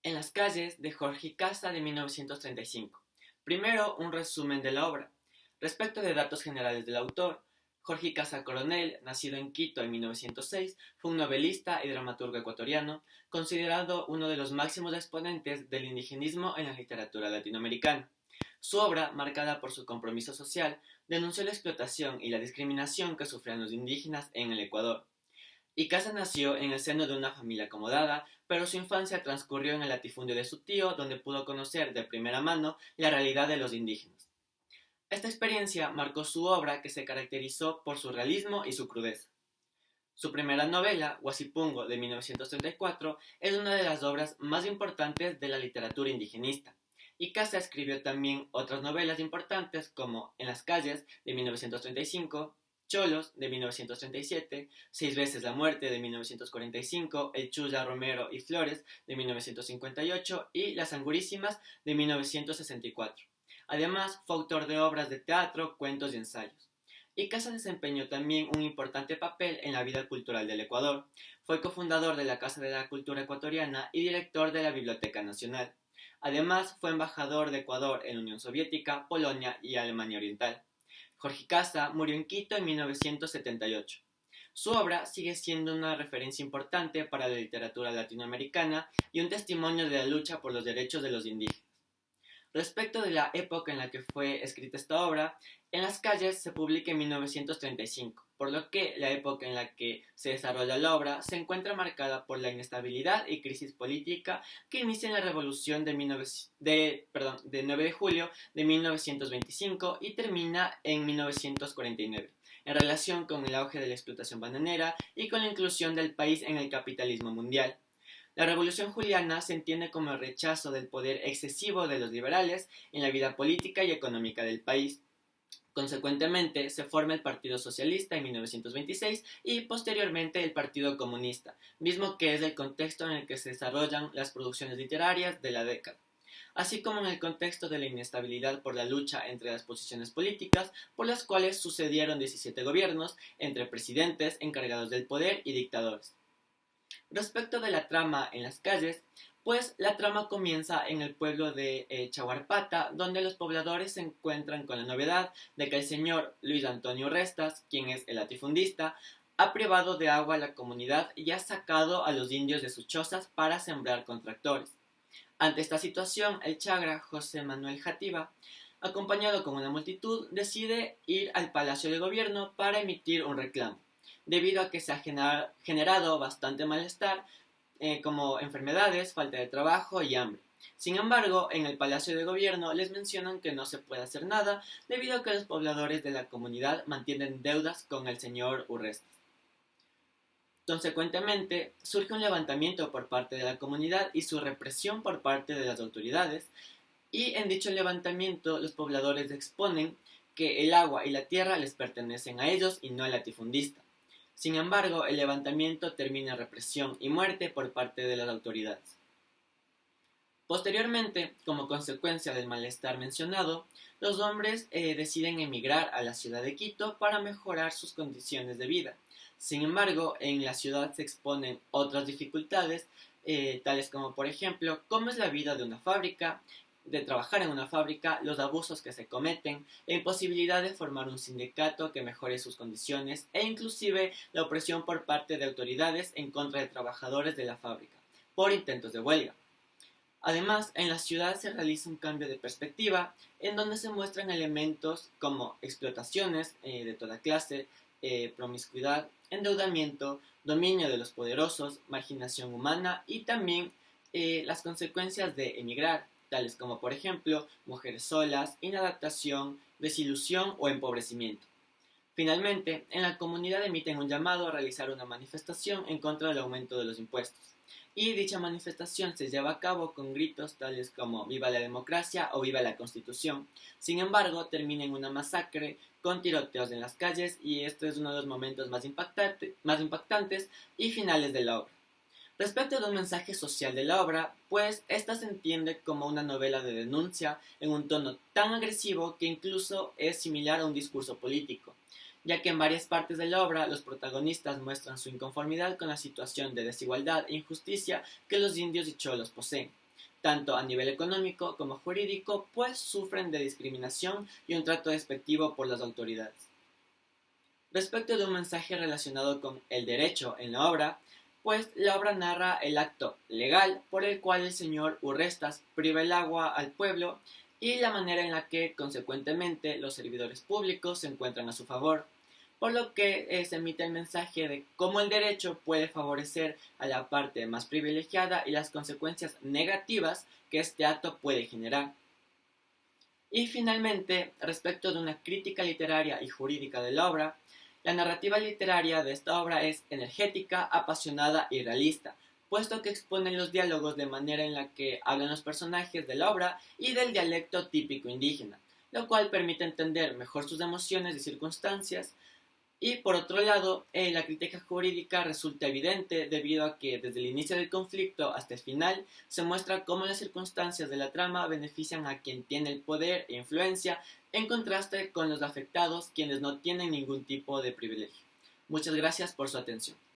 En las calles de Jorge Casa de 1935. Primero, un resumen de la obra. Respecto de datos generales del autor, Jorge Casa Coronel, nacido en Quito en 1906, fue un novelista y dramaturgo ecuatoriano, considerado uno de los máximos exponentes del indigenismo en la literatura latinoamericana. Su obra, marcada por su compromiso social, denunció la explotación y la discriminación que sufrían los indígenas en el Ecuador. Icaza nació en el seno de una familia acomodada, pero su infancia transcurrió en el latifundio de su tío, donde pudo conocer de primera mano la realidad de los indígenas. Esta experiencia marcó su obra, que se caracterizó por su realismo y su crudeza. Su primera novela, Huasipungo, de 1934, es una de las obras más importantes de la literatura indigenista. Icaza escribió también otras novelas importantes como En las calles, de 1935, Cholos, de 1937, Seis veces la muerte, de 1945, El Chulla, Romero y Flores, de 1958 y Las Angurísimas, de 1964. Además, fue autor de obras de teatro, cuentos y ensayos. Icaza desempeñó también un importante papel en la vida cultural del Ecuador. Fue cofundador de la Casa de la Cultura Ecuatoriana y director de la Biblioteca Nacional. Además, fue embajador de Ecuador en la Unión Soviética, Polonia y Alemania Oriental. Jorge Casa murió en Quito en 1978. Su obra sigue siendo una referencia importante para la literatura latinoamericana y un testimonio de la lucha por los derechos de los indígenas. Respecto de la época en la que fue escrita esta obra, En las calles se publica en 1935, por lo que la época en la que se desarrolla la obra se encuentra marcada por la inestabilidad y crisis política que inicia en la revolución de 9 de julio de 1925 y termina en 1949, en relación con el auge de la explotación bananera y con la inclusión del país en el capitalismo mundial. La Revolución Juliana se entiende como el rechazo del poder excesivo de los liberales en la vida política y económica del país. Consecuentemente, se forma el Partido Socialista en 1926 y posteriormente el Partido Comunista, mismo que es el contexto en el que se desarrollan las producciones literarias de la década, así como en el contexto de la inestabilidad por la lucha entre las posiciones políticas, por las cuales sucedieron 17 gobiernos entre presidentes encargados del poder y dictadores. Respecto de la trama en las calles, pues la trama comienza en el pueblo de Chahuarpata, donde los pobladores se encuentran con la novedad de que el señor Luis Antonio Restas, quien es el latifundista, ha privado de agua a la comunidad y ha sacado a los indios de sus chozas para sembrar con tractores. Ante esta situación, el chagra José Manuel Játiva, acompañado con una multitud, decide ir al Palacio de Gobierno para emitir un reclamo, debido a que se ha generado bastante malestar, como enfermedades, falta de trabajo y hambre. Sin embargo, en el Palacio de Gobierno les mencionan que no se puede hacer nada debido a que los pobladores de la comunidad mantienen deudas con el señor Urrestas. Consecuentemente, surge un levantamiento por parte de la comunidad y su represión por parte de las autoridades, y en dicho levantamiento los pobladores exponen que el agua y la tierra les pertenecen a ellos y no al latifundista. Sin embargo, el levantamiento termina en represión y muerte por parte de las autoridades. Posteriormente, como consecuencia del malestar mencionado, los hombres deciden emigrar a la ciudad de Quito para mejorar sus condiciones de vida. Sin embargo, en la ciudad se exponen otras dificultades, tales como por ejemplo, cómo es la vida de una fábrica, de trabajar en una fábrica, los abusos que se cometen, la imposibilidad de formar un sindicato que mejore sus condiciones e inclusive la opresión por parte de autoridades en contra de trabajadores de la fábrica, por intentos de huelga. Además, en la ciudad se realiza un cambio de perspectiva en donde se muestran elementos como explotaciones de toda clase, promiscuidad, endeudamiento, dominio de los poderosos, marginación humana y también las consecuencias de emigrar, tales como por ejemplo mujeres solas, inadaptación, desilusión o empobrecimiento. Finalmente, en la comunidad emiten un llamado a realizar una manifestación en contra del aumento de los impuestos. Y dicha manifestación se lleva a cabo con gritos tales como "Viva la democracia" o "Viva la Constitución". Sin embargo, termina en una masacre con tiroteos en las calles y este es uno de los momentos más impactantes y finales de la obra. Respecto de un mensaje social de la obra, pues esta se entiende como una novela de denuncia en un tono tan agresivo que incluso es similar a un discurso político, ya que en varias partes de la obra los protagonistas muestran su inconformidad con la situación de desigualdad e injusticia que los indios y cholos poseen. tanto a nivel económico como jurídico, pues sufren de discriminación y un trato despectivo por las autoridades. Respecto de un mensaje relacionado con el derecho en la obra, pues la obra narra el acto legal por el cual el señor Urrestas priva el agua al pueblo y la manera en la que, consecuentemente, los servidores públicos se encuentran a su favor, por lo que se emite el mensaje de cómo el derecho puede favorecer a la parte más privilegiada y las consecuencias negativas que este acto puede generar. Y finalmente, respecto de una crítica literaria y jurídica de la obra, la narrativa literaria de esta obra es energética, apasionada y realista, puesto que expone los diálogos de manera en la que hablan los personajes de la obra y del dialecto típico indígena, lo cual permite entender mejor sus emociones y circunstancias. Y por otro lado, la crítica jurídica resulta evidente debido a que desde el inicio del conflicto hasta el final se muestra cómo las circunstancias de la trama benefician a quien tiene el poder e influencia, en contraste con los afectados quienes no tienen ningún tipo de privilegio. Muchas gracias por su atención.